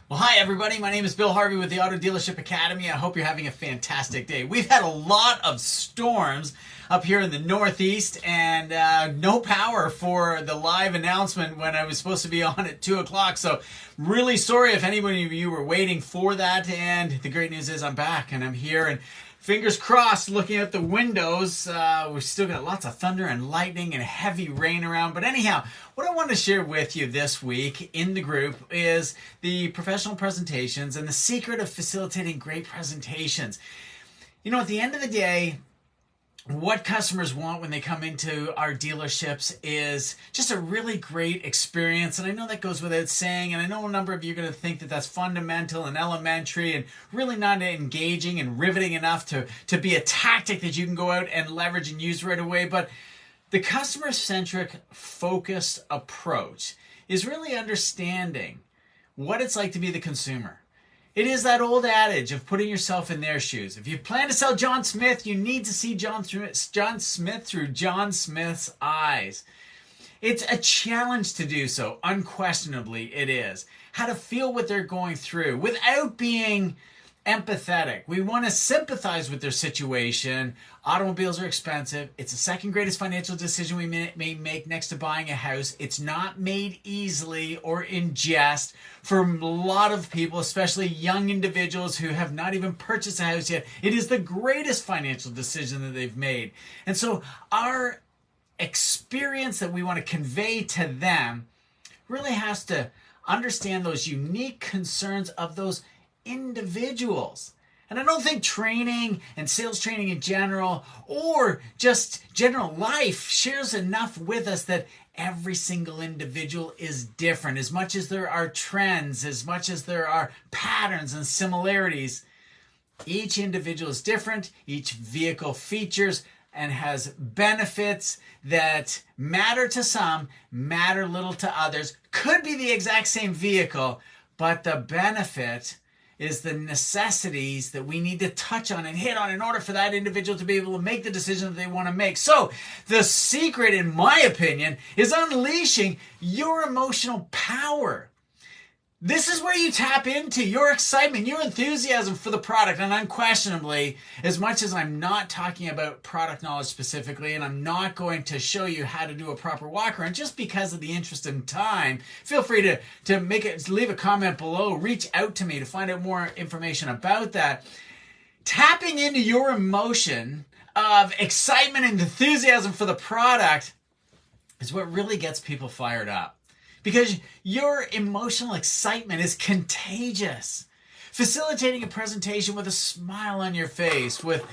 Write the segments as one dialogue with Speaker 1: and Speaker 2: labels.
Speaker 1: Well, hi everybody. My name is Bill Harvey with the Auto Dealership Academy. I hope you're having a fantastic day. We've had a lot of storms up here in the Northeast and no power for the live announcement when I was supposed to be on at 2 o'clock. So really sorry if anybody of you were waiting for that. And the great news is I'm back and I'm here, and fingers crossed, looking at the windows, we've still got lots of thunder and lightning and heavy rain around. But anyhow, what I want to share with you this week in the group is the professional presentations and the secret of facilitating great presentations. You know, at the end of the day, what customers want when they come into our dealerships is just a really great experience. And I know that goes without saying, and I know a number of you are going to think that that's fundamental and elementary and really not engaging and riveting enough to be a tactic that you can go out and leverage and use right away. But the customer-centric focused approach is really understanding what it's like to be the consumer. It is that old adage of putting yourself in their shoes. If you plan to sell John Smith, you need to see John Smith through John Smith's eyes. It's a challenge to do so, unquestionably it is. How to feel what they're going through without being empathetic. We want to sympathize with their situation. Automobiles are expensive. It's the second greatest financial decision we may make next to buying a house. It's not made easily or in jest for a lot of people, especially young individuals who have not even purchased a house yet. It is the greatest financial decision that they've made. And so our experience that we want to convey to them really has to understand those unique concerns of those individuals. And I don't think training and sales training in general, or just general life, shares enough with us that every single individual is different. As much as there are trends, as much as there are patterns and similarities, each individual is different. Each vehicle features and has benefits that matter to some, matter little to others. Could be the exact same vehicle, but the benefit is the necessities that we need to touch on and hit on in order for that individual to be able to make the decision that they want to make. So the secret, in my opinion, is unleashing your emotional power. This is where you tap into your excitement, your enthusiasm for the product. And unquestionably, as much as I'm not talking about product knowledge specifically, and I'm not going to show you how to do a proper walk around just because of the interest in time, feel free to leave a comment below, reach out to me to find out more information about that. Tapping into your emotion of excitement and enthusiasm for the product is what really gets people fired up. Because your emotional excitement is contagious. Facilitating a presentation with a smile on your face, with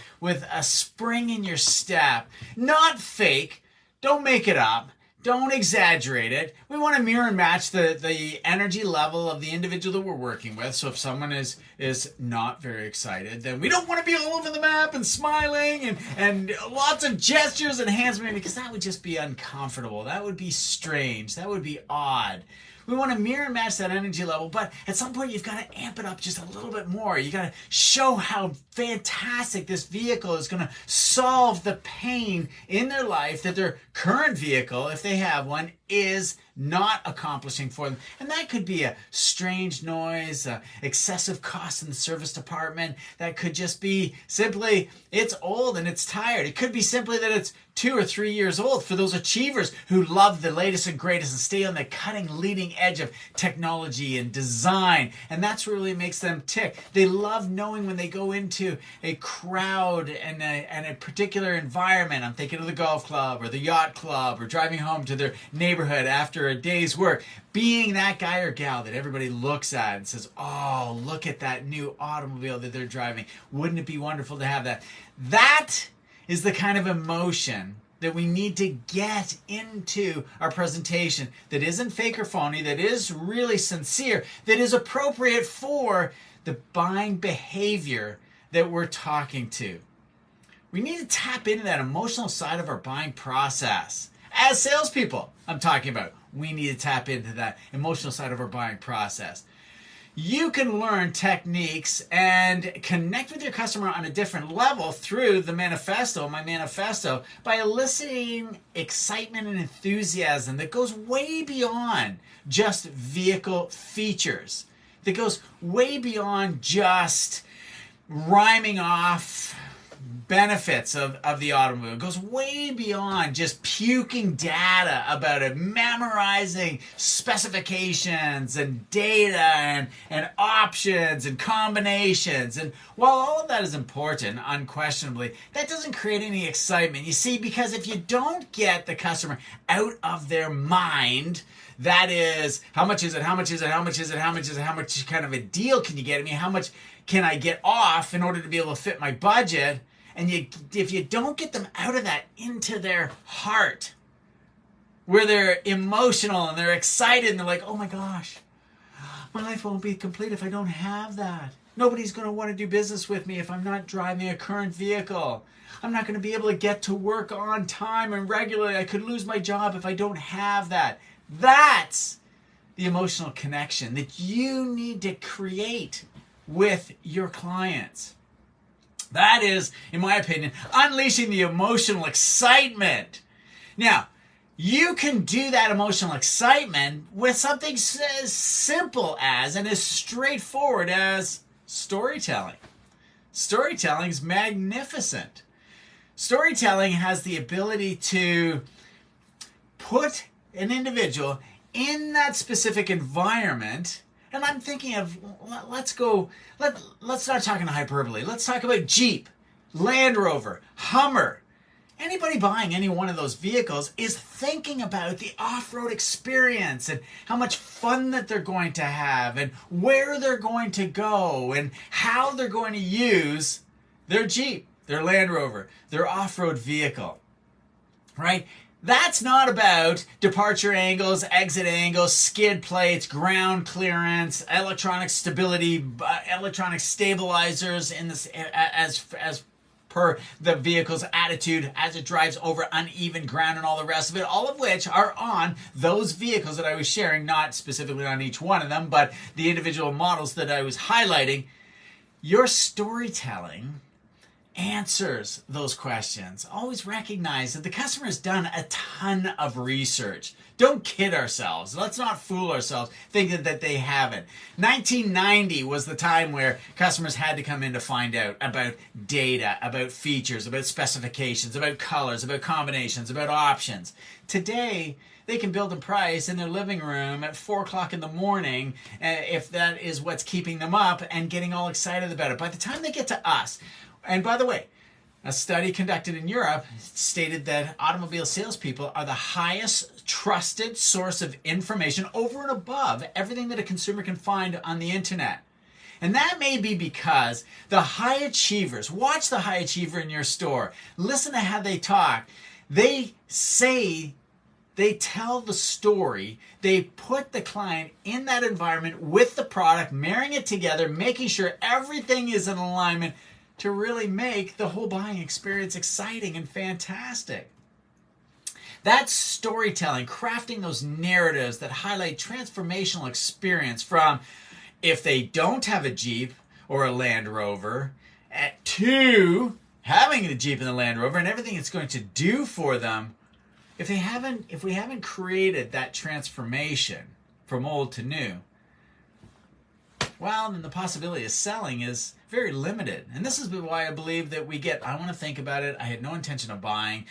Speaker 1: a spring in your step, not fake, don't make it up, don't exaggerate it. We want to mirror and match the energy level of the individual that we're working with. So if someone is not very excited, then we don't want to be all over the map and smiling and lots of gestures and hands moving, because that would just be uncomfortable. That would be strange. That would be odd. We want to mirror and match that energy level, but at some point you've got to amp it up just a little bit more. You got to show how fantastic this vehicle is going to solve the pain in their life that their current vehicle, if they have one, is not accomplishing for them. And that could be a strange noise, excessive cost in the service department. That could just be simply it's old and it's tired. It could be simply that it's 2 or 3 years old for those achievers who love the latest and greatest and stay on the cutting, leading edge of technology and design. And that's what really makes them tick. They love knowing when they go into a crowd and a particular environment. I'm thinking of the golf club or the yacht club or driving home to their neighborhood after a day's work. Being that guy or gal that everybody looks at and says, oh, look at that new automobile that they're driving. Wouldn't it be wonderful to have that? That is the kind of emotion that we need to get into our presentation that isn't fake or phony, that is really sincere, that is appropriate for the buying behavior that we're talking to. We need to tap into that emotional side of our buying process. As salespeople, I'm talking about, we need to tap into that emotional side of our buying process. You can learn techniques and connect with your customer on a different level through the manifesto, my manifesto, by eliciting excitement and enthusiasm that goes way beyond just vehicle features. that goes way beyond just rhyming off benefits of the automobile. It goes way beyond just puking data about it, memorizing specifications and data and options and combinations. And while all of that is important, unquestionably, that doesn't create any excitement. You see, because if you don't get the customer out of their mind, that is, how much is it, how much is it, how much is it, how much is it, how much kind of a deal can you get me, how much can I get off in order to be able to fit my budget? And if you don't get them out of that into their heart, where they're emotional and they're excited and they're like, oh my gosh, my life won't be complete if I don't have that. Nobody's going to want to do business with me if I'm not driving a current vehicle. I'm not going to be able to get to work on time and regularly. I could lose my job if I don't have that. That's the emotional connection that you need to create with your clients. That is, in my opinion, unleashing the emotional excitement. Now, you can do that emotional excitement with something as simple as and as straightforward as storytelling. Storytelling is magnificent. Storytelling has the ability to put an individual in that specific environment. And I'm thinking of, let's start talking hyperbole. Let's talk about Jeep, Land Rover, Hummer. Anybody buying any one of those vehicles is thinking about the off-road experience and how much fun that they're going to have and where they're going to go and how they're going to use their Jeep, their Land Rover, their off-road vehicle, right? That's not about departure angles, exit angles, skid plates, ground clearance, electronic stability, electronic stabilizers in this as per the vehicle's attitude as it drives over uneven ground and all the rest of it, all of which are on those vehicles that I was sharing, not specifically on each one of them, but the individual models that I was highlighting. Your storytelling answers those questions. Always recognize that the customer has done a ton of research. Don't kid ourselves. Let's not fool ourselves thinking that they haven't. 1990 was the time where customers had to come in to find out about data, about features, about specifications, about colors, about combinations, about options. Today, they can build a price in their living room at 4 o'clock in the morning if that is what's keeping them up and getting all excited about it. By the time they get to us, and by the way, a study conducted in Europe stated that automobile salespeople are the highest trusted source of information over and above everything that a consumer can find on the internet. And that may be because the high achievers, watch the high achiever in your store, listen to how they talk. They tell the story, they put the client in that environment with the product, marrying it together, making sure everything is in alignment to really make the whole buying experience exciting and fantastic. That's storytelling, crafting those narratives that highlight transformational experience from if they don't have a Jeep or a Land Rover, to having the Jeep and the Land Rover and everything it's going to do for them. If we haven't created that transformation from old to new, well, then the possibility of selling is very limited. And this is why I believe that I want to think about it. I had no intention of buying.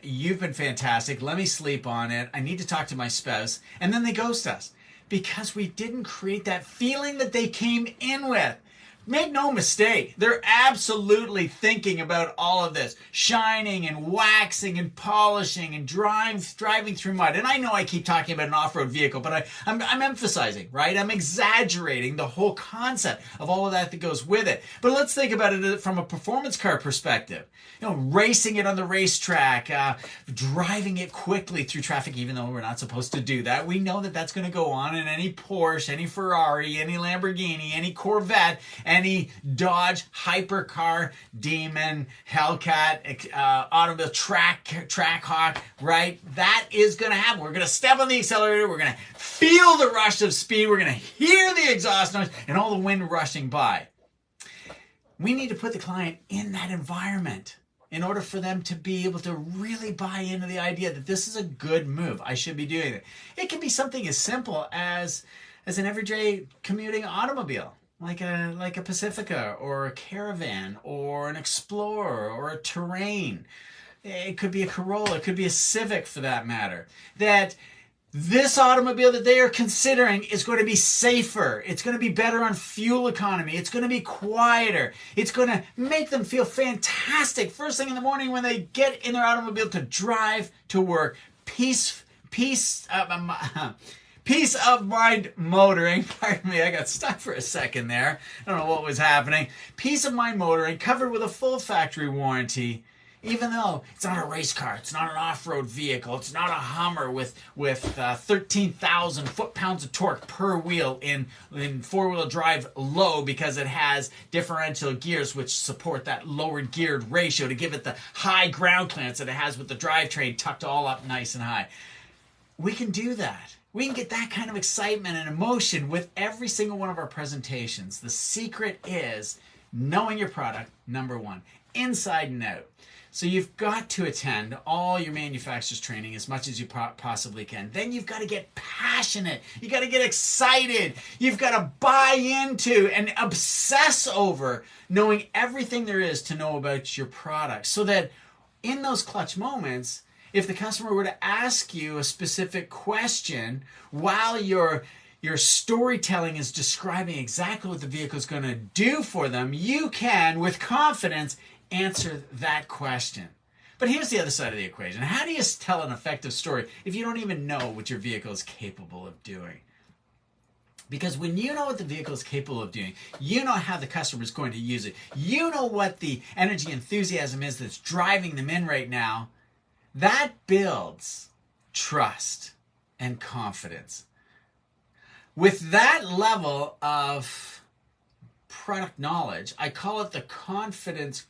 Speaker 1: You've been fantastic. Let me sleep on it. I need to talk to my spouse. And then they ghost us because we didn't create that feeling that they came in with. Make no mistake, they're absolutely thinking about all of this, shining and waxing and polishing and driving through mud. And I know I keep talking about an off-road vehicle, but I'm emphasizing, right? I'm exaggerating the whole concept of all of that goes with it. But let's think about it from a performance car perspective. You know, racing it on the racetrack, driving it quickly through traffic, even though we're not supposed to do that. We know that that's going to go on in any Porsche, any Ferrari, any Lamborghini, any Corvette, any Dodge hypercar, Demon, Hellcat, automobile Trackhawk, right? That is going to happen. We're going to step on the accelerator. We're going to feel the rush of speed. We're going to hear the exhaust noise and all the wind rushing by. We need to put the client in that environment in order for them to be able to really buy into the idea that this is a good move. I should be doing it. It can be something as simple as as an everyday commuting automobile, like a Pacifica or a Caravan or an Explorer or a Terrain. It could be a Corolla, it could be a Civic for that matter. That this automobile that they are considering is going to be safer. It's going to be better on fuel economy. It's going to be quieter. It's going to make them feel fantastic first thing in the morning when they get in their automobile to drive to work. Peace of mind motoring. Pardon me, I got stuck for a second there. I don't know what was happening. Peace of mind motoring covered with a full factory warranty. Even though it's not a race car, it's not an off-road vehicle, it's not a Hummer with 13,000 foot-pounds of torque per wheel in four-wheel drive low, because it has differential gears which support that lower geared ratio to give it the high ground clearance that it has with the drivetrain tucked all up nice and high. We can do that. We can get that kind of excitement and emotion with every single one of our presentations. The secret is knowing your product, number one, inside and out. So you've got to attend all your manufacturer's training as much as you possibly can. Then you've got to get passionate. You've got to get excited. You've got to buy into and obsess over knowing everything there is to know about your product, so that in those clutch moments, if the customer were to ask you a specific question while your storytelling is describing exactly what the vehicle is going to do for them, you can, with confidence, answer that question. But here's the other side of the equation. How do you tell an effective story if you don't even know what your vehicle is capable of doing? Because when you know what the vehicle is capable of doing, you know how the customer is going to use it, you know what the energy enthusiasm is that's driving them in right now, that builds trust and confidence. With that level of product knowledge, I call it the competence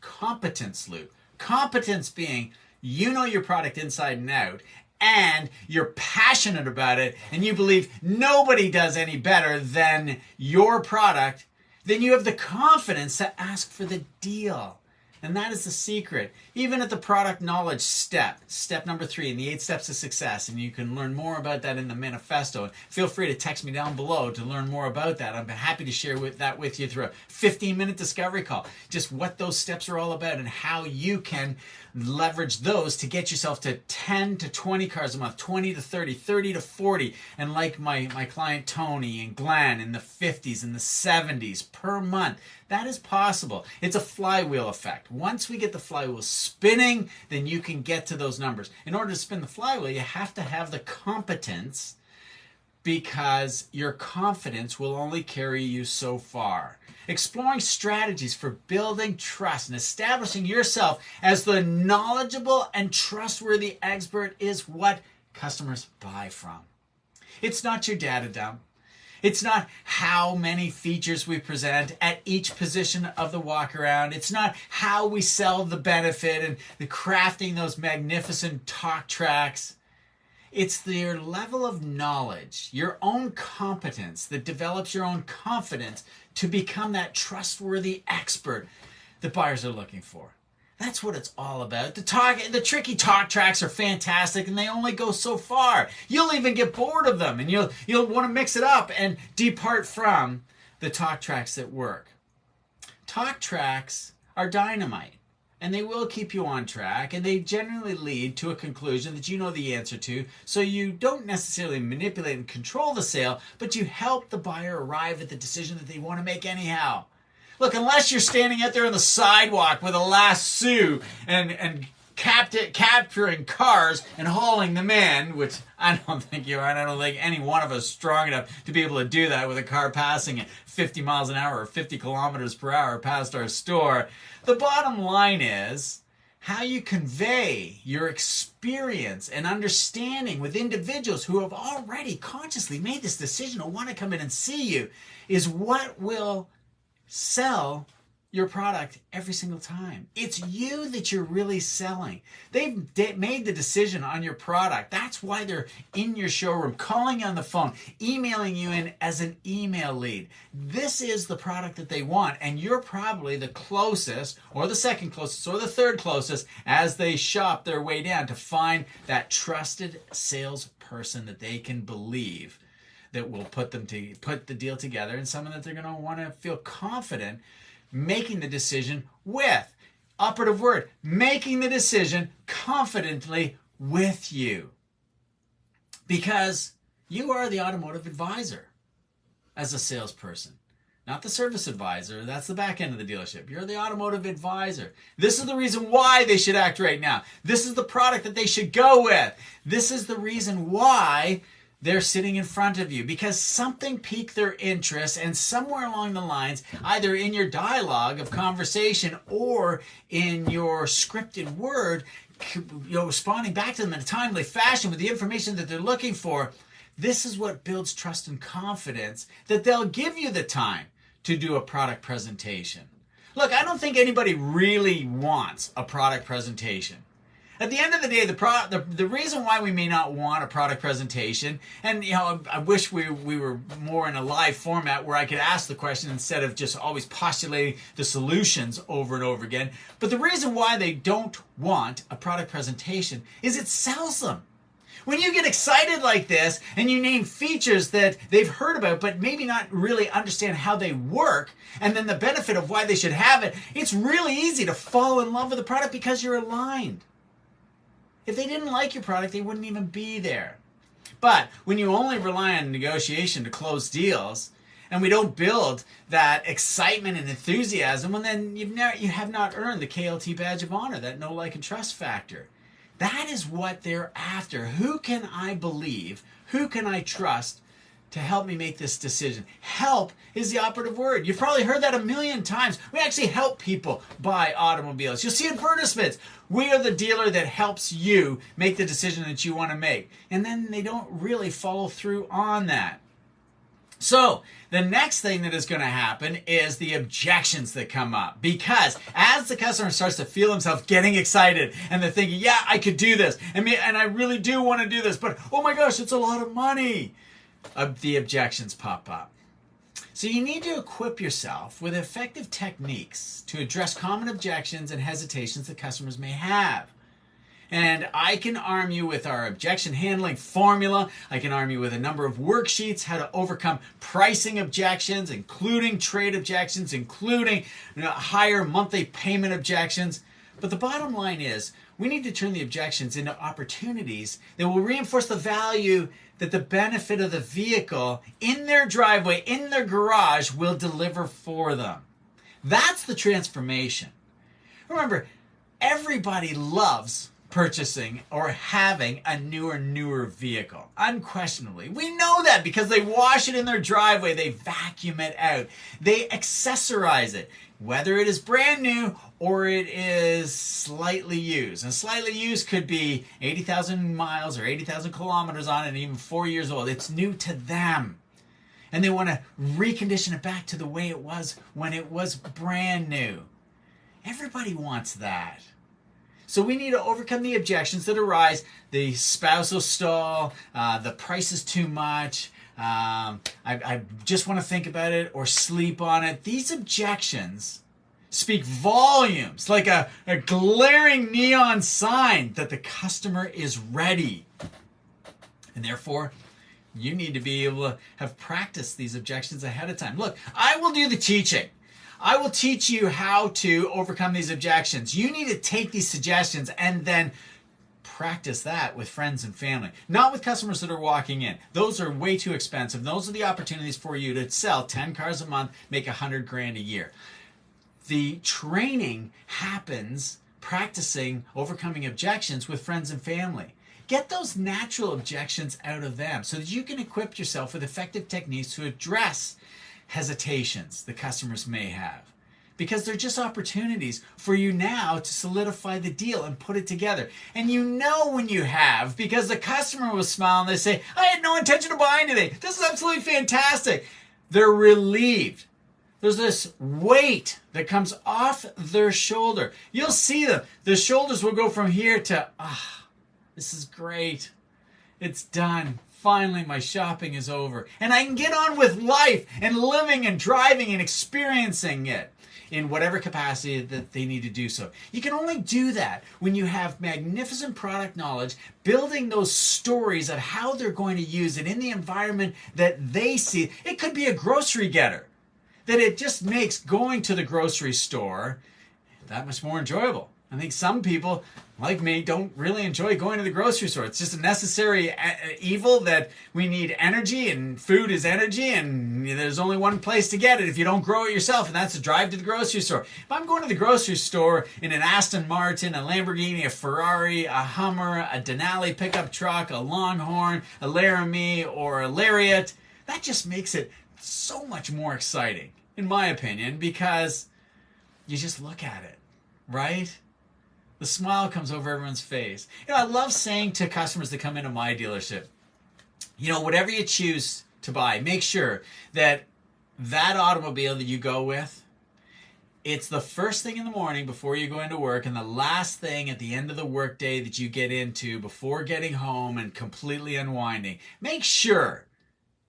Speaker 1: loop. Competence being, you know your product inside and out, and you're passionate about it, and you believe nobody does any better than your product. Then you have the confidence to ask for the deal. And that is the secret. Even at the product knowledge step number 3 in the 8 steps to success, and you can learn more about that in the manifesto. Feel free to text me down below to learn more about that. I'm happy to share that with you through a 15-minute discovery call. Just what those steps are all about and how you can leverage those to get yourself to 10 to 20 cars a month, 20 to 30, 30 to 40, and like my client Tony and Glenn, in the 50s and the 70s per month. That is possible. It's a flywheel effect. Once we get the flywheel spinning, then you can get to those numbers. In order to spin the flywheel, you have to have the competence, because your confidence will only carry you so far. Exploring strategies for building trust and establishing yourself as the knowledgeable and trustworthy expert is what customers buy from. It's not your data dump. It's not how many features we present at each position of the walk around. It's not how we sell the benefit and the crafting those magnificent talk tracks. It's your level of knowledge, your own competence that develops your own confidence to become that trustworthy expert that buyers are looking for. That's what it's all about. The tricky talk tracks are fantastic, and they only go so far. You'll even get bored of them, and you'll want to mix it up and depart from the talk tracks that work. Talk tracks are dynamite, and they will keep you on track, and they generally lead to a conclusion that you know the answer to, so you don't necessarily manipulate and control the sale, but you help the buyer arrive at the decision that they want to make anyhow. Look, unless you're standing out there on the sidewalk with a lasso and capturing cars and hauling them in, which I don't think you are, and I don't think any one of us is strong enough to be able to do that with a car passing at 50 miles an hour or 50 kilometers per hour past our store. The bottom line is how you convey your experience and understanding with individuals who have already consciously made this decision to want to come in and see you is what will sell your product every single time. It's you that you're really selling. They've made the decision on your product. That's why they're in your showroom, calling you on the phone, emailing you in as an email lead. This is the product that they want, and you're probably the closest, or the second closest, or the third closest as they shop their way down to find that trusted salesperson that they can believe that will put the deal together, and someone that they're going to want to feel confident making the decision with. Operative word, making the decision confidently with you. Because you are the automotive advisor as a salesperson. Not the service advisor. That's the back end of the dealership. You're the automotive advisor. This is the reason why they should act right now. This is the product that they should go with. This is the reason why they're sitting in front of you, because something piqued their interest, and somewhere along the lines, either in your dialogue of conversation or in your scripted word, responding back to them in a timely fashion with the information that they're looking for. This is what builds trust and confidence, that they'll give you the time to do a product presentation. Look, I don't think anybody really wants a product presentation. At the end of the day, the reason why we may not want a product presentation, and I wish we were more in a live format where I could ask the question instead of just always postulating the solutions over and over again. But the reason why they don't want a product presentation is it sells them. When you get excited like this and you name features that they've heard about but maybe not really understand how they work, and then the benefit of why they should have it, it's really easy to fall in love with the product because you're aligned. If they didn't like your product, they wouldn't even be there. But when you only rely on negotiation to close deals, and we don't build that excitement and enthusiasm, well, then you have not earned the KLT badge of honor, that know, like, and trust factor. That is what they're after. Who can I believe? Who can I trust to help me make this decision? Help is the operative word. You've probably heard that a million times. We actually help people buy automobiles. You'll see advertisements. We are the dealer that helps you make the decision that you want to make. And then they don't really follow through on that. So the next thing that is going to happen is the objections that come up, because as the customer starts to feel himself getting excited and they're thinking, yeah, I could do this, and I really do want to do this, but oh my gosh, it's a lot of money, the objections pop up. So you need to equip yourself with effective techniques to address common objections and hesitations that customers may have. And I can arm you with our objection handling formula. I can arm you with a number of worksheets, how to overcome pricing objections, including trade objections, including higher monthly payment objections. But the bottom line is, we need to turn the objections into opportunities that will reinforce the value that the benefit of the vehicle in their driveway, in their garage, will deliver for them. That's the transformation. Remember, everybody loves purchasing or having a newer vehicle. Unquestionably. We know that because they wash it in their driveway, they vacuum it out, they accessorize it, whether it is brand new or it is slightly used. And slightly used could be 80,000 miles or 80,000 kilometers on it and even 4 years old. It's new to them. And they want to recondition it back to the way it was when it was brand new. Everybody wants that. So we need to overcome the objections that arise. The spousal stall, the price is too much, I just want to think about it or sleep on it. These objections speak volumes, like a glaring neon sign that the customer is ready. And therefore, you need to be able to have practiced these objections ahead of time. Look, I will do the teaching. I will teach you how to overcome these objections. You need to take these suggestions and then practice that with friends and family, not with customers that are walking in. Those are way too expensive. Those are the opportunities for you to sell 10 cars a month, make $100,000 a year. The training happens practicing overcoming objections with friends and family. Get those natural objections out of them so that you can equip yourself with effective techniques to address hesitations the customers may have, because they're just opportunities for you now to solidify the deal and put it together. And you know when you have, because the customer will smile and they say, I had no intention of buying today. This is absolutely fantastic. They're relieved. There's this weight that comes off their shoulder. You'll see them. The shoulders will go from here to, this is great. It's done. Finally, my shopping is over. And I can get on with life and living and driving and experiencing it. in whatever capacity that they need to do so. You can only do that when you have magnificent product knowledge, building those stories of how they're going to use it in the environment that they see. It could be a grocery getter, that it just makes going to the grocery store that much more enjoyable. I think some people, like me, don't really enjoy going to the grocery store. It's just a necessary evil that we need energy, and food is energy, and there's only one place to get it if you don't grow it yourself, and that's to drive to the grocery store. If I'm going to the grocery store in an Aston Martin, a Lamborghini, a Ferrari, a Hummer, a Denali pickup truck, a Longhorn, a Laramie, or a Lariat, that just makes it so much more exciting, in my opinion, because you just look at it, right? The smile comes over everyone's face. I love saying to customers that come into my dealership, whatever you choose to buy, make sure that automobile that you go with, it's the first thing in the morning before you go into work and the last thing at the end of the workday that you get into before getting home and completely unwinding. Make sure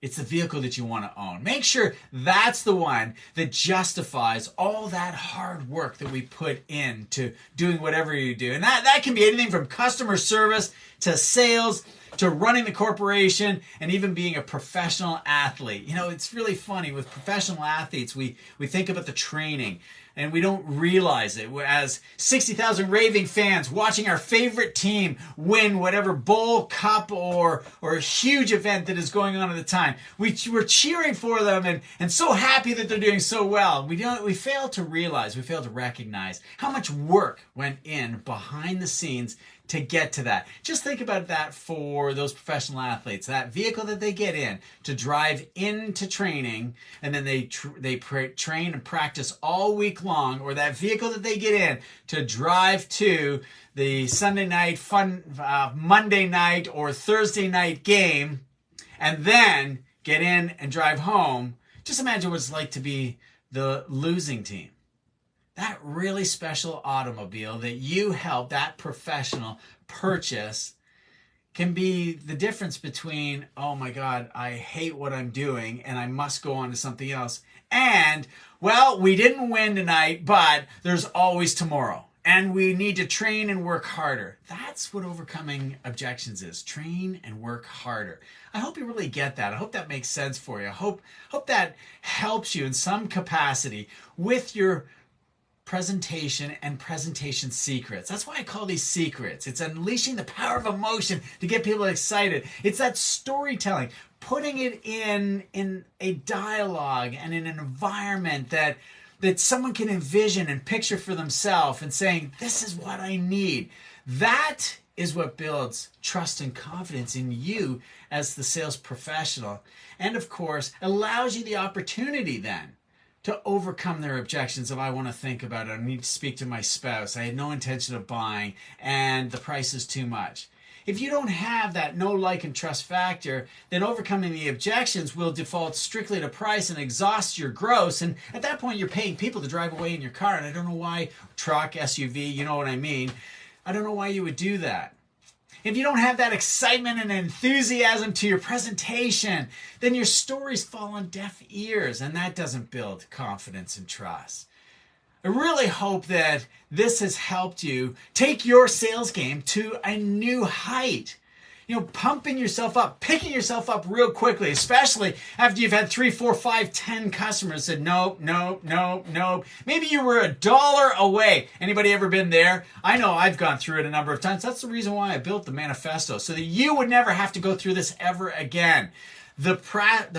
Speaker 1: it's the vehicle that you want to own. Make sure that's the one that justifies all that hard work that we put into doing whatever you do. And that can be anything from customer service to sales to running the corporation and even being a professional athlete. It's really funny with professional athletes. We think about the training and we don't realize it. As 60,000 raving fans watching our favorite team win whatever bowl, cup, or huge event that is going on at the time, we're cheering for them and so happy that they're doing so well. We fail to realize, we fail to recognize how much work went in behind the scenes to get to that. Just think about that for those professional athletes. That vehicle that they get in to drive into training, and then they train and practice all week long, or that vehicle that they get in to drive to the Sunday night Monday night or Thursday night game, and then get in and drive home. Just imagine what it's like to be the losing team. That really special automobile that you help that professional purchase can be the difference between, oh my God, I hate what I'm doing and I must go on to something else, and, well, we didn't win tonight, but there's always tomorrow. And we need to train and work harder. That's what overcoming objections is. Train and work harder. I hope you really get that. I hope that makes sense for you. I hope that helps you in some capacity with your presentation and presentation secrets. That's why I call these secrets. It's unleashing the power of emotion to get people excited. It's that storytelling, putting it in a dialogue and in an environment that someone can envision and picture for themselves and saying, this is what I need. That is what builds trust and confidence in you as the sales professional. And of course, allows you the opportunity then to overcome their objections of, I want to think about it, I need to speak to my spouse, I had no intention of buying, and the price is too much. If you don't have that know, like, and trust factor, then overcoming the objections will default strictly to price and exhaust your gross, and at that point you're paying people to drive away in your car, and I don't know why, truck, SUV, you know what I mean, I don't know why you would do that. If you don't have that excitement and enthusiasm to your presentation, then your stories fall on deaf ears, and that doesn't build confidence and trust. I really hope that this has helped you take your sales game to a new height. Pumping yourself up, picking yourself up real quickly, especially after you've had 3, 4, 5, 10 customers said, nope, nope, nope, nope. Maybe you were $1 away. Anybody ever been there? I know I've gone through it a number of times. That's the reason why I built the manifesto, so that you would never have to go through this ever again. The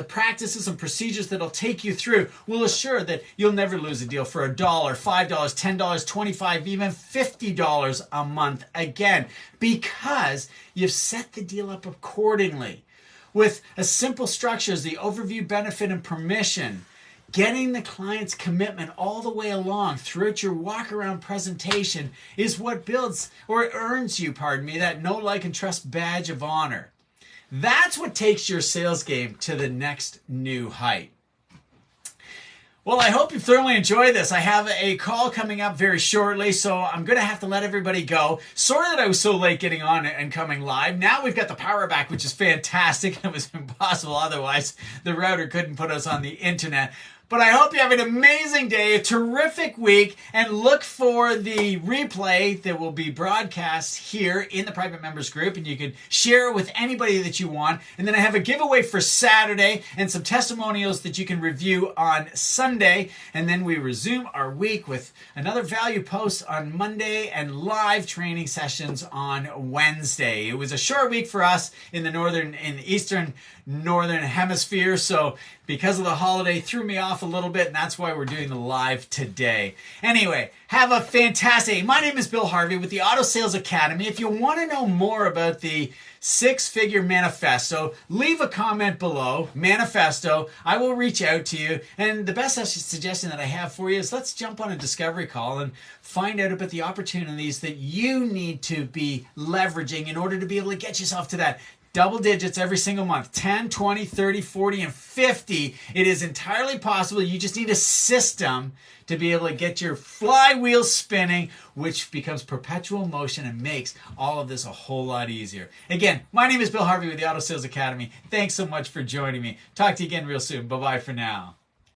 Speaker 1: practices and procedures that'll take you through will assure that you'll never lose a deal for $1, $5, $10, $25, even $50 a month again, because you've set the deal up accordingly. With a simple structure as the overview, benefit, and permission, getting the client's commitment all the way along throughout your walk-around presentation is what builds, or earns you, that know, like, and trust badge of honor. That's what takes your sales game to the next new height. Well, I hope you thoroughly enjoyed this. I have a call coming up very shortly, so I'm going to have to let everybody go. Sorry that I was so late getting on and coming live. Now we've got the power back, which is fantastic. It was impossible otherwise. The router couldn't put us on the internet. But I hope you have an amazing day, a terrific week, and look for the replay that will be broadcast here in the private members group, and you can share it with anybody that you want. And then I have a giveaway for Saturday and some testimonials that you can review on Sunday. And then we resume our week with another value post on Monday and live training sessions on Wednesday. It was a short week for us in the eastern northern hemisphere, so because of the holiday threw me off a little bit, and that's why we're doing the live today. Anyway, have a fantastic. My name is Bill Harvey with the Auto Sales Academy. If you want to know more about the six-figure manifesto, leave a comment below, manifesto. I will reach out to you. And the best suggestion that I have for you is let's jump on a discovery call and find out about the opportunities that you need to be leveraging in order to be able to get yourself to that double digits every single month, 10, 20, 30, 40, and 50. It is entirely possible. You just need a system to be able to get your flywheel spinning, which becomes perpetual motion and makes all of this a whole lot easier. Again, my name is Bill Harvey with the Auto Sales Academy. Thanks so much for joining me. Talk to you again real soon. Bye-bye for now.